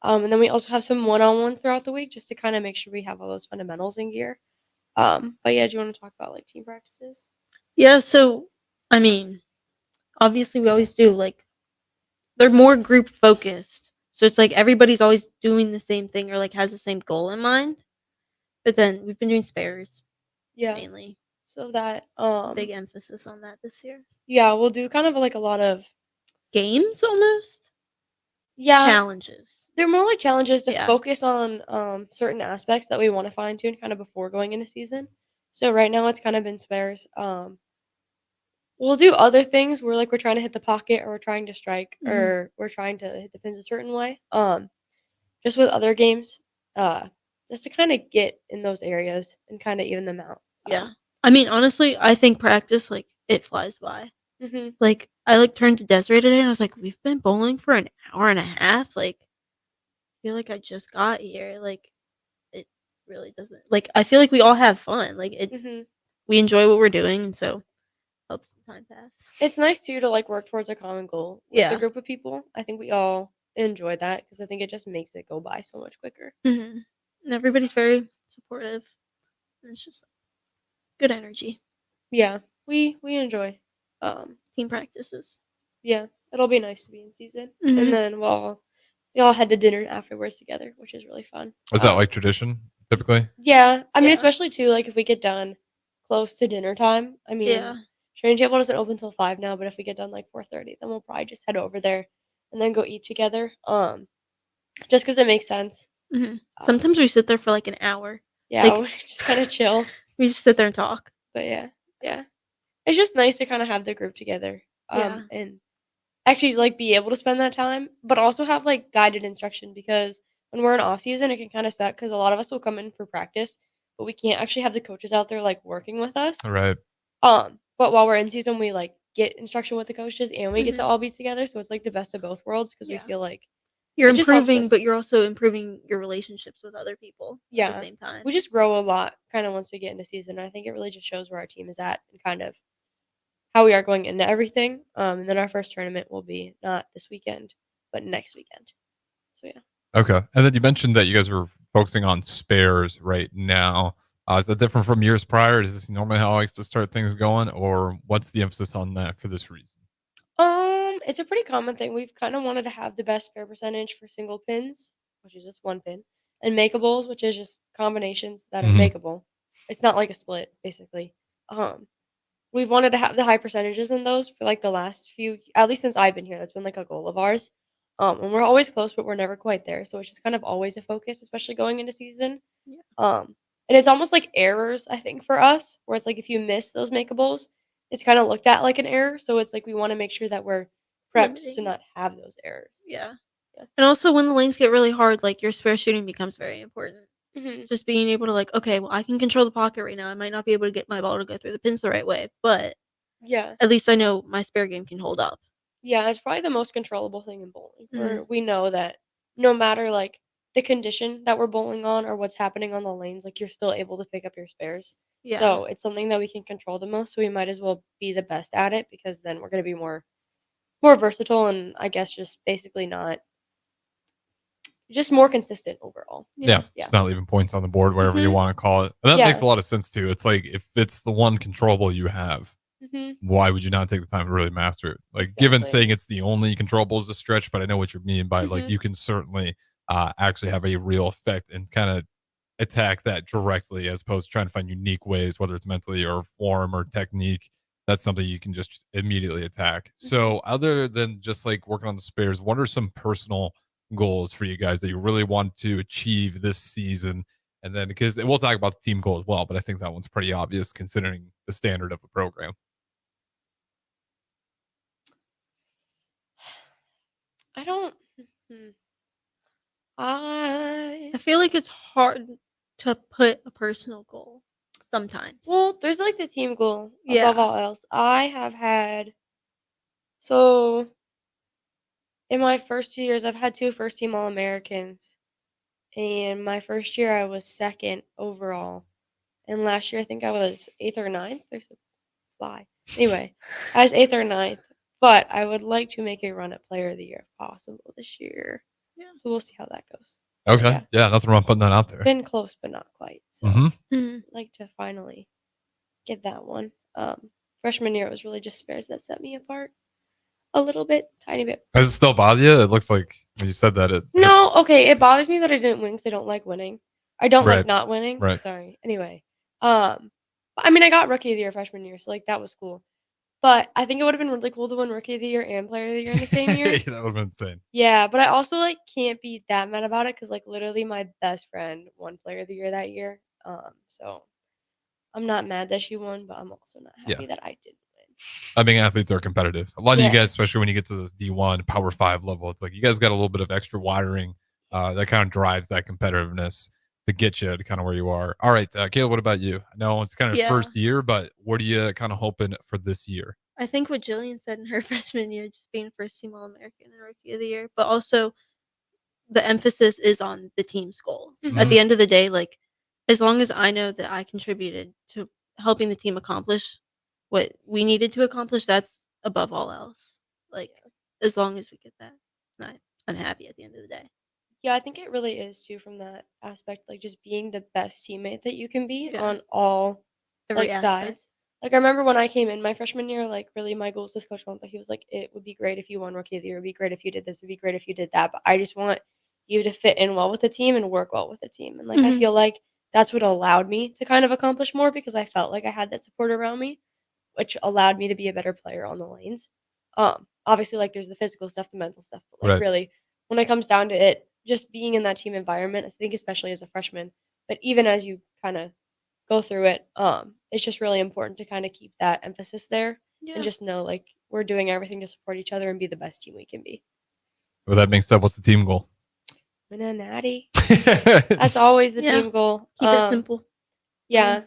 And then we also have some one-on-ones throughout the week just to kind of make sure we have all those fundamentals in gear. But yeah, do you want to talk about like team practices? Yeah, so I mean, obviously we always do like they're more group focused. So it's like everybody's always doing the same thing or like has the same goal in mind. But then we've been doing spares Yeah. mainly. So that Big emphasis on that this year. yeah, we'll do kind of like a lot of Games almost? yeah Challenges. They're more like challenges to Yeah. focus on certain aspects that we want to fine tune kind of before going into season. So right now it's kind of been spares. We'll do other things where like we're trying to hit the pocket or we're trying to strike Mhm. or we're trying to hit the pins a certain way. Just with other games, just to kind of get in those areas and kind of even them out. Yeah. I mean, honestly, I think practice like it flies by. Mhm. Like I like turned to Desiree today and I was like, we've been bowling for an hour and a half. Like I feel like I just got here. Like it really doesn't like I feel like we all have fun. Like it Mhm. we enjoy what we're doing and so helps the time pass. It's nice too to like work towards a common goal with Yeah. a group of people. I think we all enjoy that because I think it just makes it go by so much quicker. Mhm. And everybody's very supportive. And it's just good energy. Yeah, we enjoy Team practices. yeah, it'll be nice to be in season. Mhm. And then we all head to dinner afterwards together, which is really fun. Is that like tradition typically? Yeah, I mean, Yeah. especially too, like if we get done close to dinner time. I mean, Yeah. training table doesn't open till 5 now, but if we get done like 4:30, then we'll probably just head over there and then go eat together. Just because it makes sense. Mhm. Sometimes we sit there for like an hour. Yeah, Like we just kind of chill. we just sit there and talk. But yeah, it's just nice to kind of have the group together. Yeah. And actually like be able to spend that time, but also have like guided instruction because when we're in off season, it can kind of suck because a lot of us will come in for practice, but we can't actually have the coaches out there like working with us. All right. But while we're in season, we like get instruction with the coaches and we get to Mhm. all be together. So it's like the best of both worlds because Yeah. we feel like You're it just helps improving, us. but you're also improving your relationships with other people at Yeah, the same time. we just grow a lot kind of once we get into season. I think it really just shows where our team is at and kind of how we are going into everything. And then our first tournament will be not this weekend, but next weekend. So yeah. Okay. And then you mentioned that you guys were focusing on spares right now. Is that different from years prior? Is this normally how I like to start things going, or what's the emphasis on that for this reason? It's a pretty common thing. We've kind of wanted to have the best spare percentage for single pins, which is just one pin, and makeables, which is just combinations that are Mhm. makeable. It's not like a split, basically. We've wanted to have the high percentages in those for like the last few, at least since I've been here. That's been like a goal of ours. And we're always close, but we're never quite there. So it's just kind of always a focus, especially going into season. Yeah. And it's almost like errors, I think, for us, where it's like if you miss those makeables, it's kind of looked at like an error. So it's like we want to make sure that we're prepped to Limiting. not have those errors. Yeah. Yeah. And also when the lanes get really hard, like your spare shooting becomes very important. Mhm. Just being able to like, okay, well I can control the pocket right now. I might not be able to get my ball to go through the pins the right way, but Yeah. at least I know my spare game can hold up. Yeah, it's probably the most controllable thing in bowling, where Mhm. we know that no matter like the condition that we're bowling on or what's happening on the lanes, like, you're still able to pick up your spares. Yeah. So, it's something that we can control the most, so we might as well be the best at it because then we're gonna be more versatile and I guess just basically not just more consistent overall. Yeah, Yeah. just not leaving points on the board, whatever you Mhm. want to call it. And that makes Yeah. a lot of sense too. It's like if it's the one controllable you have, Mhm. why would you not take the time to really master it? Like, given Exactly. saying it's the only controllable is a stretch, but I know what you mean by like Mhm. you can certainly actually have a real effect and kind of attack that directly as opposed to trying to find unique ways, whether it's mentally or form or technique. That's something you can just immediately attack. So, other than just like working on the spares, what are some personal goals for you guys that you really want to achieve this season? And then, because we'll talk about the team goal as well, but I think that one's pretty obvious considering the standard of the program. I don't hmm. I I feel like it's hard to put a personal goal sometimes. Well, there's like the team goal above Yeah. all else. I have had so in my first 2 years, I've had 2 first team All Americans. And my first year, I was second overall. And last year, I think I was eighth or ninth. There's a fly. Anyway, I was eighth or ninth. But I would like to make a run at Player of the Year if possible this year. Yeah. So we'll see how that goes. Okay. Yeah, nothing wrong putting that out there. Been close, but not quite. So Mhm. Mhm. like to finally get that one. Freshman year, it was really just spares that set me apart a little bit, tiny bit. Does it still bother you? It looks like when you said that, it. No, okay, it bothers me that I didn't win because I don't like winning. I don't like Right. not winning. Right. Sorry. Anyway, I mean, I got Rookie of the Year freshman year, so like that was cool. But I think it would have been really cool to win Rookie of the Year and Player of the Year in the same year. That would have been insane. Yeah, but I also like can't be that mad about it because like literally my best friend won Player of the Year that year. So I'm not mad that she won, but I'm also not Yeah. happy that I didn't win. I mean, athletes are competitive. A lot of you Yeah. guys, especially when you get to this D1 Power 5 level, it's like you guys got a little bit of extra wiring that kind of drives that competitiveness to get you to kind of where you are. All right, Kayla, what about you? I know it's kind of Yeah. first year, but what are you kind of hoping for this year? I think what Jillian said in her freshman year, just being first team All American and Rookie of the Year, but also the emphasis is on the team's goals. At Mhm. the end of the day, like as long as I know that I contributed to helping the team accomplish what we needed to accomplish, that's above all else. Like as long as we get that, I'm happy at the end of the day. Yeah, I think it really is too from that aspect, like just being the best teammate that you can be Yeah. on all Every like aspect. sides. Like I remember when I came in my freshman year, like really my goals with Coach Lumpa, he was like, it would be great if you won Rookie of the Year, it would be great if you did this, it would be great if you did that. But I just want you to fit in well with the team and work well with the team. And like I Mhm. feel like that's what allowed me to kind of accomplish more because I felt like I had that support around me, which allowed me to be a better player on the lanes. Obviously like there's the physical stuff, the mental stuff, but like Right. really when it comes down to it, just being in that team environment, I think especially as a freshman, but even as you kind of go through it, it's just really important to kind of keep that emphasis there Yeah. and just know like we're doing everything to support each other and be the best team we can be. With that being said, what's the team goal? Win a natty. That's always the Yeah. team goal. Keep it simple. Yeah.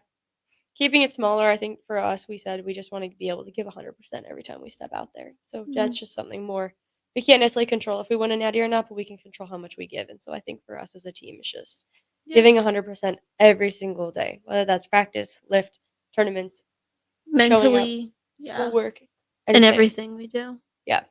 Keeping it smaller, I think for us, we said we just want to be able to give 100% every time we step out there. So that's Mhm. just something more. We can't necessarily control if we win a natty or not, but we can control how much we give. And so I think for us as a team, it's just Yeah. giving 100% every single day, whether that's practice, lift, tournaments, showing up, Mentally, yeah. schoolwork, And anything. everything we do. Yeah.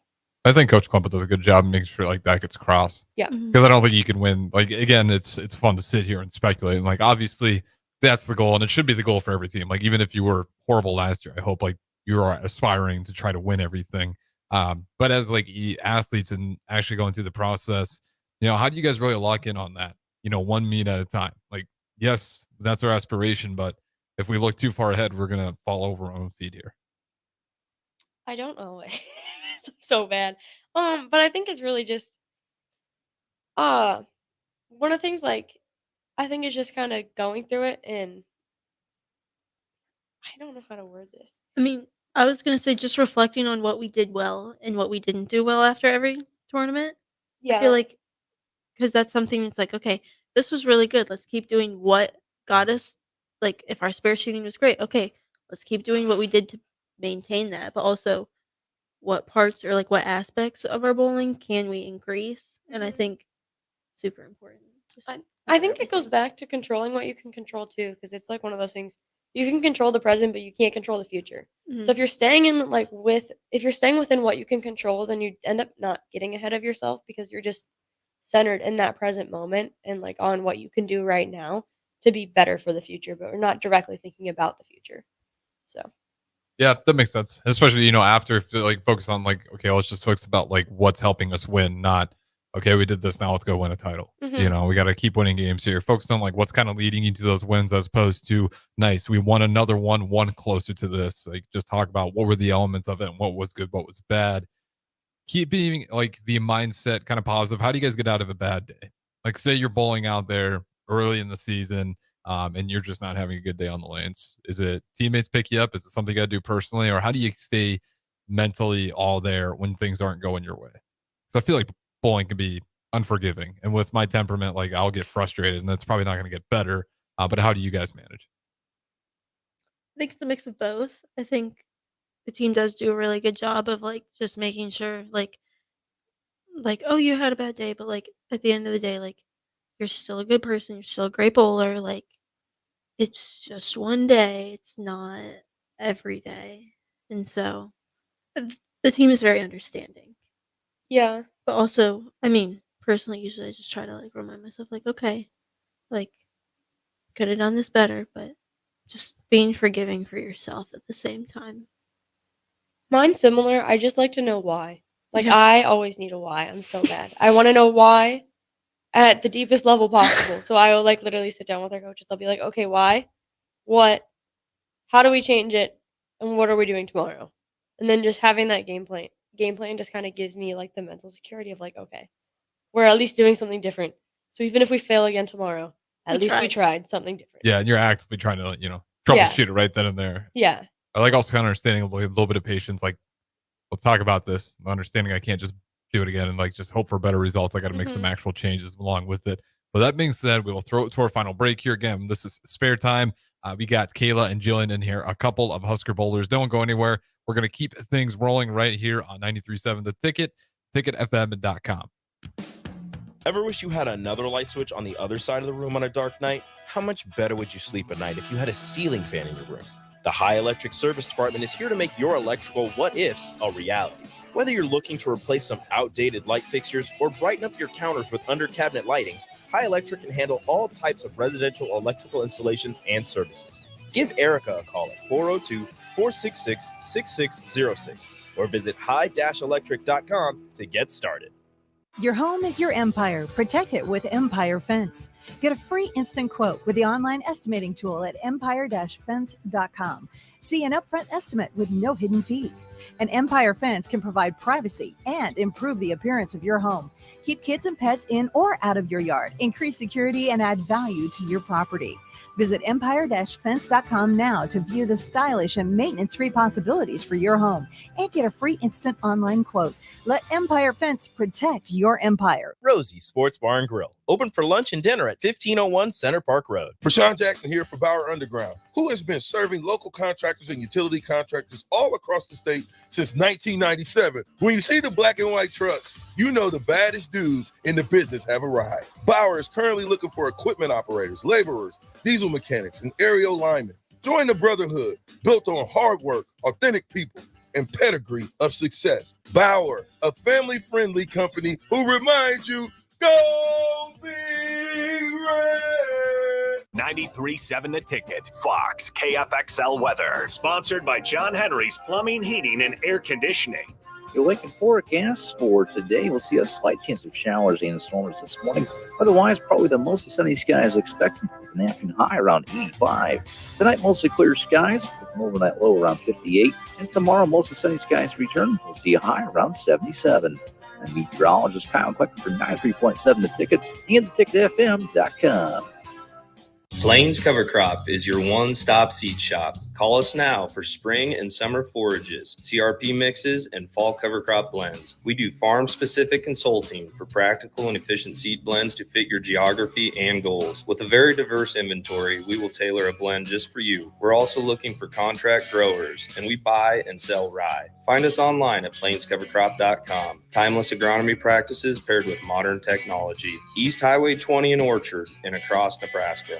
I think Coach Klumpa does a good job making sure like that gets crossed. Yeah. Mhm. Because I don't think you can win. Like again, it's fun to sit here and speculate. And like obviously that's the goal, and it should be the goal for every team. Like even if you were horrible last year, I hope like you are aspiring to try to win everything. But as like athletes and actually going through the process, how do you guys really lock in on that? 1 meet at a time. Like yes, that's our aspiration, but if we look too far ahead, we're gonna fall over our own feet here. I don't know. It's so bad. But I think it's really just uh one of the things like I think it's just kind of going through it and I don't know how to word this. I mean, I was gonna say just reflecting on what we did well and what we didn't do well after every tournament. I feel Yeah. like because that's something that's like, okay, this was really good. Let's keep doing what got us. Like, if our spare shooting was great, okay, let's keep doing what we did to maintain that. But also, what parts or like what aspects of our bowling can we increase? And I Mhm. think super important. I think it goes back to controlling what you can control too, because it's like one of those things you can control the present, but you can't control the future. Mhm. So if you're staying if you're staying within what you can control, then you end up not getting ahead of yourself because you're just centered in that present moment and like on what you can do right now to be better for the future, but we're not directly thinking about the future. So Yeah, that makes sense. Especially, after if like focus on like, okay, let's just focus about like what's helping us win, not okay, we did this, now let's go win a title. Mhm. We got to keep winning games here. Focus on like what's kind of leading you to those wins as opposed to nice, we won another one closer to this. Like just talk about what were the elements of it and what was good, what was bad. Keep being like the mindset kind of positive. How do you guys get out of a bad day? Like say you're bowling out there early in the season, and you're just not having a good day on the lanes. Is it teammates pick you up? Is it something you got to do personally, or how do you stay mentally all there when things aren't going your way? Because I feel like bowling can be unforgiving, and with my temperament, like I'll get frustrated, and that's probably not going to get better. But how do you guys manage? I think it's a mix of both. I think the team does do a really good job of like just making sure like oh you had a bad day, but like at the end of the day, like you're still a good person, you're still a great bowler, like it's just one day, it's not every day. And so the team is very understanding. yeah, But also, I mean, personally, usually I just try to like remind myself, like, okay, like, could have done this better, but just being forgiving for yourself at the same time. mine's similar. I just like to know why. Like Yeah. I always need a why. I'm so bad. I want to know why at the deepest level possible. So I will like literally sit down with our coaches. I'll be like, okay, why? What? How do we change it? And what are we doing tomorrow? And then just having that game plan just kind of gives me like the mental security of like, okay, we're at least doing something different. So even if we fail again tomorrow, at least we tried something different. Yeah, and you're actively trying to, Yeah. troubleshoot it right then and there. Yeah. I like also kind of understanding a little bit of patience. Like, let's talk about this. Understanding I can't just do it again and like just hope for better results. I got to make some Mhm. actual changes along with it. But that being said, we will throw it to our final break here. Again, this is spare time. We got Kayla and Jillian in here, a couple of Husker bowlers. Don't go anywhere. We're going to keep things rolling right here on 93.7 The Ticket, ticketfm.com. Ever wish you had another light switch on the other side of the room on a dark night? How much better would you sleep at night if you had a ceiling fan in your room? The High Electric Service Department is here to make your electrical what-ifs a reality. Whether you're looking to replace some outdated light fixtures or brighten up your counters with under-cabinet lighting, High Electric can handle all types of residential electrical installations and services. Give Erica a call at 402-466-6606 or visit high-electric.com to get started. Your home is your empire. Protect it with Empire Fence. Get a free instant quote with the online estimating tool at empire-fence.com. See an upfront estimate with no hidden fees. An Empire Fence can provide privacy and improve the appearance of your home. Keep kids and pets in or out of your yard. Increase security and add value to your property. Visit empire-fence.com now to view the stylish and maintenance-free possibilities for your home and get a free instant online quote. Let Empire Fence protect your empire. Rosie Sports Bar and Grill, open for lunch and dinner at 1501 Center Park Road. Rashawn Jackson here for Bauer Underground, who has been serving local contractors and utility contractors all across the state since 1997. When you see the black and white trucks, you know the baddest dudes in the business have arrived. Bauer is currently looking for equipment operators, laborers, diesel mechanics, and aerial linemen. Join the brotherhood built on hard work, authentic people, and pedigree of success. Bauer, a family-friendly company who reminds you, go Big Red! 93.7 The Ticket, Fox, KFXL weather. Sponsored by John Henry's Plumbing, Heating, and Air Conditioning. Your Lincoln forecast for today, we'll see a slight chance of showers and storms this morning. Otherwise, probably the mostly sunny skies expected with an afternoon high around 85. Tonight, mostly clear skies with an overnight low around 58. And tomorrow, mostly sunny skies return. We'll see a high around 77. And meteorologist Kyle Klecker for 93.7 The Ticket and theticketfm.com. Plains Cover Crop is your one-stop seed shop. Call us now for spring and summer forages, CRP mixes, and fall cover crop blends. We do farm-specific consulting for practical and efficient seed blends to fit your geography and goals. With a very diverse inventory, we will tailor a blend just for you. We're also looking for contract growers, and we buy and sell rye. Find us online at plainscovercrop.com. Timeless agronomy practices paired with modern technology. East Highway 20 in Orchard and across Nebraska.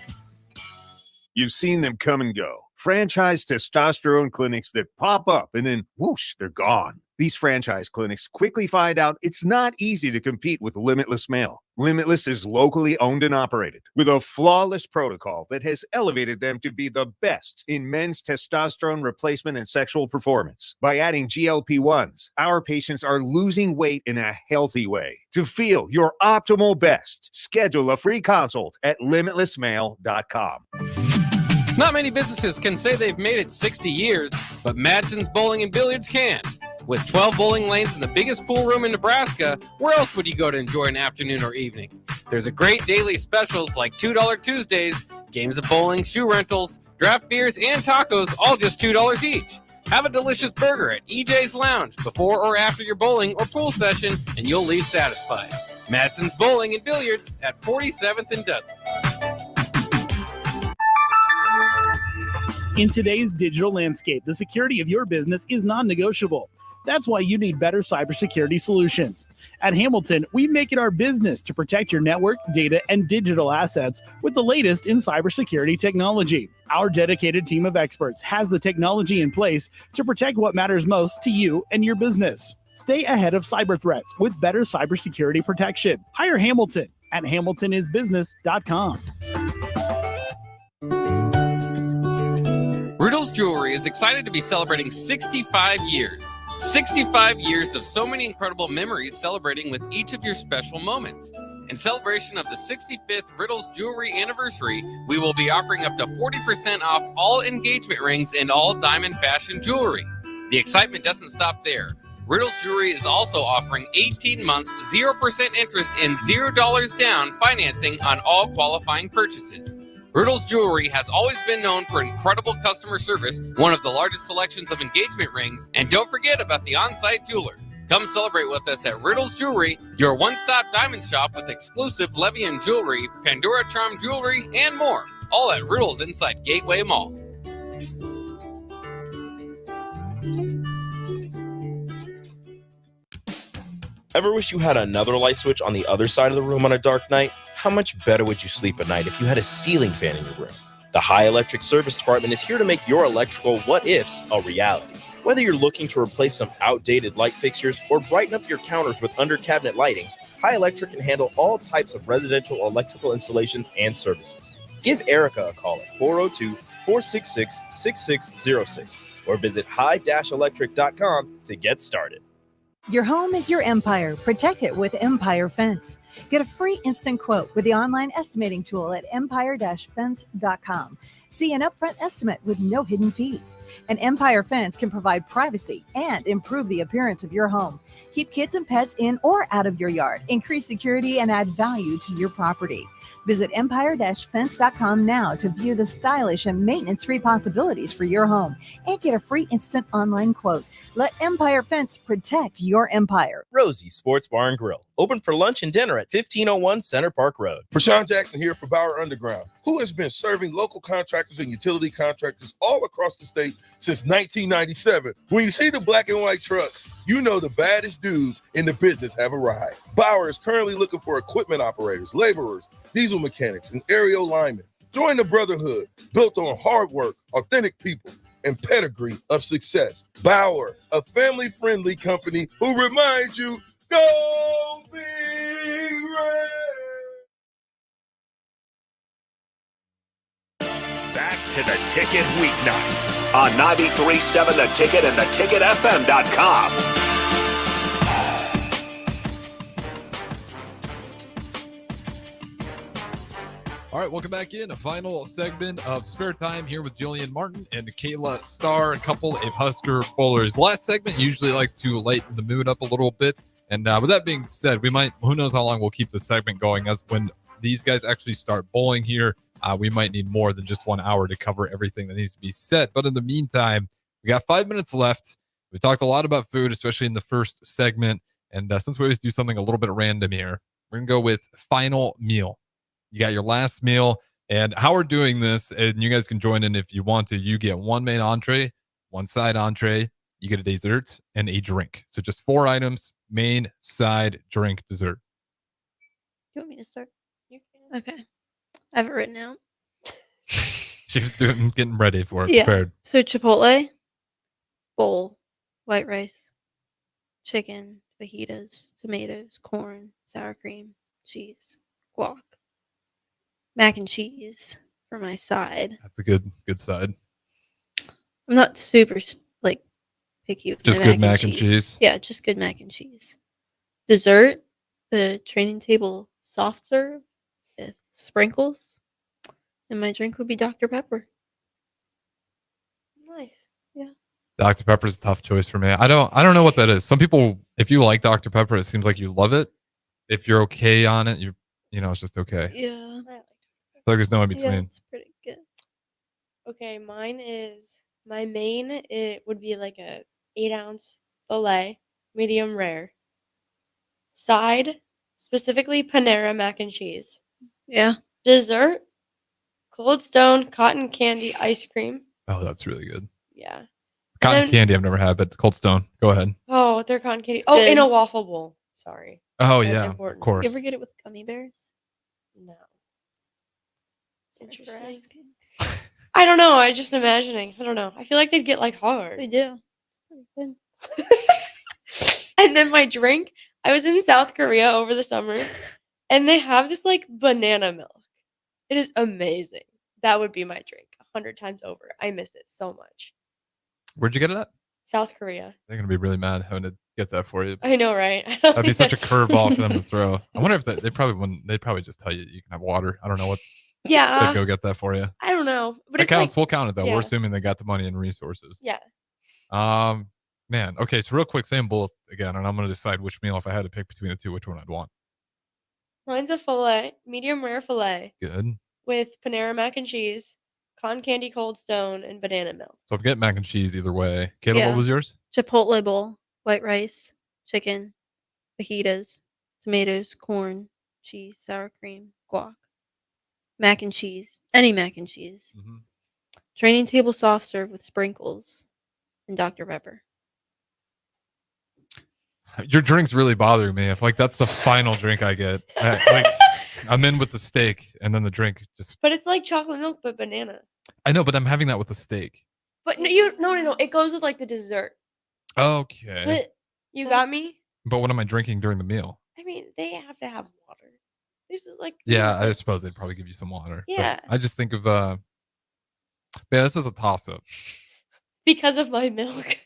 You've seen them come and go. Franchise testosterone clinics that pop up and then whoosh, they're gone. These franchise clinics quickly find out it's not easy to compete with Limitless Male. Limitless is locally owned and operated with a flawless protocol that has elevated them to be the best in men's testosterone replacement and sexual performance. By adding GLP-1s, our patients are losing weight in a healthy way. To feel your optimal best, schedule a free consult at limitlessmale.com. Not many businesses can say they've made it 60 years, but Madsen's Bowling and Billiards can. With 12 bowling lanes and the biggest pool room in Nebraska, where else would you go to enjoy an afternoon or evening? There's a great daily specials like $2 Tuesdays, games of bowling, shoe rentals, draft beers, and tacos, all just $2 each. Have a delicious burger at EJ's Lounge before or after your bowling or pool session, and you'll leave satisfied. Madsen's Bowling and Billiards at 47th and Dudley. In today's digital landscape, the security of your business is non-negotiable. That's why you need better cybersecurity solutions. At Hamilton, we make it our business to protect your network, data, and digital assets with the latest in cybersecurity technology. Our dedicated team of experts has the technology in place to protect what matters most to you and your business. Stay ahead of cyber threats with better cybersecurity protection. Hire Hamilton at hamiltonisbusiness.com. Riddle's Jewelry is excited to be celebrating 65 years. 65 years of so many incredible memories celebrating with each of your special moments. In celebration of the 65th Riddle's Jewelry anniversary, we will be offering up to 40% off all engagement rings and all diamond fashion jewelry. The excitement doesn't stop there. Riddle's Jewelry is also offering 18 months, 0% interest and $0 down financing on all qualifying purchases. Riddle's Jewelry has always been known for incredible customer service, one of the largest selections of engagement rings, and don't forget about the on-site jeweler. Come celebrate with us at Riddle's Jewelry, your one-stop diamond shop with exclusive Levian jewelry, Pandora Charm jewelry, and more. All at Riddle's inside Gateway Mall. Ever wish you had another light switch on the other side of the room on a dark night? How much better would you sleep at night if you had a ceiling fan in your room? The High Electric Service Department is here to make your electrical what-ifs a reality. Whether you're looking to replace some outdated light fixtures or brighten up your counters with under-cabinet lighting, High Electric can handle all types of residential electrical installations and services. Give Erica a call at 402-466-6606 or visit high-electric.com to get started. Your home is your empire. Protect it with Empire Fence. Get a free instant quote with the online estimating tool at empire-fence.com. See an upfront estimate with no hidden fees. An Empire Fence can provide privacy and improve the appearance of your home. Keep kids and pets in or out of your yard. Increase security and add value to your property. Visit empire-fence.com now to view the stylish and maintenance-free possibilities for your home and get a free instant online quote. Let Empire Fence protect your empire. Rosie Sports Bar and Grill, open for lunch and dinner at 1501 Center Park Road. Rashawn Jackson here for Bauer Underground, who has been serving local contractors and utility contractors all across the state since 1997. When you see the black and white trucks, you know the baddest dudes in the business have arrived. Bauer is currently looking for equipment operators, laborers, diesel mechanics, and aerial linemen. Join the brotherhood built on hard work, authentic people, and pedigree of success. Bauer, a family-friendly company who reminds you, go Big Red. Back to the Ticket weeknights on 93.7 The Ticket and theticketfm.com. All right, welcome back in. A final segment of Spare Time here with Jillian Martin and Kayla Starr, a couple of Husker bowlers. Last segment, usually like to lighten the mood up a little bit. And with that being said, we might, who knows how long we'll keep the segment going as when these guys actually start bowling here we might need more than just 1 hour to cover everything that needs to be said. But in the meantime, we got 5 minutes left. We talked a lot about food, especially in the first segment. And since we always do something a little bit random here, we're going to go with final meal. You got your last meal. And how we're doing this, and you guys can join in if you want to, you get one main entree, one side entree, you get a dessert, and a drink. So just 4 items, main, side, drink, dessert. You want me to start? Okay. I have it written out. She was getting ready for it, Yeah. prepared. So Chipotle, bowl, white rice, chicken, fajitas, tomatoes, corn, sour cream, cheese, guac, mac and cheese for my side. That's a good side. I'm not super picky with Just my good mac and cheese. Yeah, just good mac and cheese. Dessert, the training table soft serve with sprinkles, and my drink would be Dr. Pepper. Nice. Yeah. Dr. Pepper is a tough choice for me. I don't know what that is. Some people, if you like Dr. Pepper, it seems like you love it. If you're okay on it, it's just okay. Yeah. I like I feel like there's no in Yeah, between. it's pretty good. Okay, mine is my main. It would be like a 8-ounce filet, medium rare. Side, specifically Panera mac and cheese. Yeah. Dessert, Cold Stone cotton candy ice cream. Oh, that's really good. Yeah. Cotton then- candy I've never had, but Cold Stone. Go ahead. Oh, they're cotton candy. It's Oh, in good. a waffle bowl. Sorry. Oh, That's yeah, important. of course. You ever get it with gummy bears? No. Sorry for Interesting. asking. I don't know. I just imagining. I don't know. I feel like they'd get like hard. They do. Pretty good. And then my drink, I was in South Korea over the summer, and they have this like banana milk. It is amazing. That would be my drink 100 times over. I miss it so much. Where'd you get it at? South Korea. They're gonna be really mad having to get that for you. I know, right? I don't That'd be think such a curveball for them to throw. I wonder if they probably wouldn't. They'd probably just tell you you can have water. I don't know what. Yeah. They'd go get that for you. I don't know, but That it's counts. like, We'll count it though. yeah. We're assuming they got the money and resources. Yeah. Man. Okay, so real quick, saying both again, and I'm gonna decide which meal if I had to pick between the two, which one I'd want. Mine's a filet, medium rare filet Good. with Panera mac and cheese, cotton candy Cold Stone, and banana milk. So I'm getting mac and cheese either way. Kayla, Yeah. what was yours? Chipotle bowl, white rice, chicken, fajitas, tomatoes, corn, cheese, sour cream, guac, mac and cheese, any mac and cheese, training table soft serve with sprinkles, and Dr. Pepper. Your drink's really bothering me. I feel like that's the final drink I get. I'm in with the steak, and then the drink just. But it's like chocolate milk, but banana. I know, but I'm having that with the steak. But no, no. It goes with like the dessert. Okay. But you got me. But what am I drinking during the meal? I mean, they have to have water. This is like Yeah, I suppose they'd probably give you some water. but Yeah. I just think of this is a toss up. because of my milk.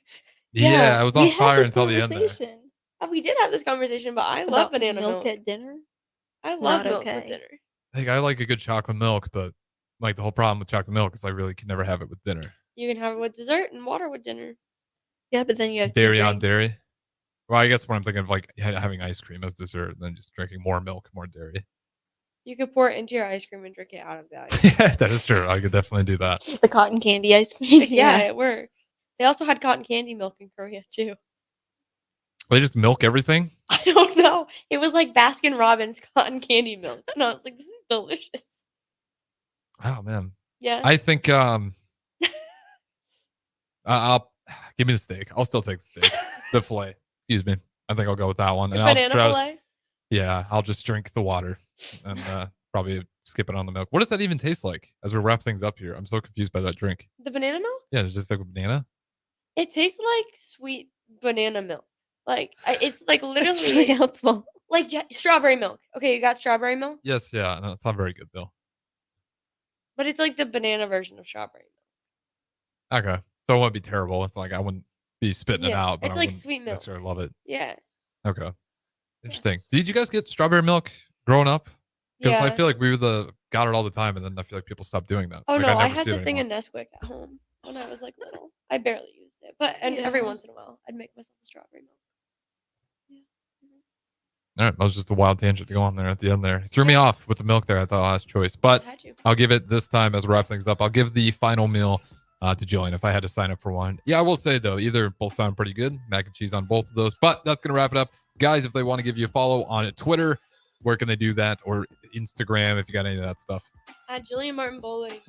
Yeah, I was on we had fire this until the end there. conversation We did have this conversation, but I love about banana milk. at dinner. I It's love not milk with okay. dinner. Like I like a good chocolate milk, but like the whole problem with chocolate milk is I really can never have it with dinner. You can have it with dessert and water with dinner. Yeah, but then you have Dairy on dairy. Well, I guess when I'm thinking of like having ice cream as dessert, and then just drinking more milk, more dairy. You could pour it into your ice cream and drink it out of that. Yeah, that is true. I could definitely do that. The cotton candy ice cream. Yeah, it works. They also had cotton candy milk in Korea too. They just milk everything. I don't know. It was like Baskin Robbins cotton candy milk. And I was like, this is delicious. Oh man. Yeah. I think I'll give me the steak. I'll still take the steak. The filet. Excuse me. I think I'll go with that one. The And banana filet? Yeah, I'll just drink the water and probably skip it on the milk. What does that even taste like as we wrap things up here? I'm so confused by that drink. The banana milk? Yeah, it's just like a banana. It tastes like sweet banana milk. Like it's like literally That's really helpful. like strawberry milk. Okay, you got strawberry milk, Yes, yeah. No, it's not very good though. but it's like the banana version of strawberry milk. Okay. So it wouldn't be terrible. It's like I wouldn't be spitting it Yeah, out, but it's I like wouldn't sweet milk. necessarily love it. Yeah. Okay. Interesting. Did you guys get strawberry milk growing up? Because I Yeah. feel like we got it all the time, and then I feel like people stopped doing that. Oh Like, no, I never had see it the thing anymore. in Nesquik at home when I was like little. I barely used it, but every Yeah. once in a while, I'd make myself a strawberry milk. All right, that was just a wild tangent to go on there at the end there. It threw me off with the milk there at the last choice, but I'll give it this time as we wrap things up. I'll give the final meal to Jillian if I had to sign up for one. Yeah, I will say though, both sound pretty good. Mac and cheese on both of those, but that's going to wrap it up. Guys, if they want to give you a follow on Twitter, where can they do that? Or Instagram, if you got any of that stuff. At Jillian Martin Bowling.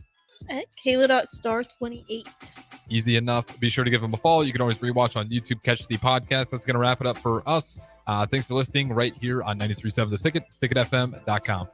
At Kayla.Starr28. Easy enough. Be sure to give them a follow. You can always rewatch on YouTube, catch the podcast. That's going to wrap it up for us. Thanks for listening right here on 93.7 The Ticket, ticketfm.com.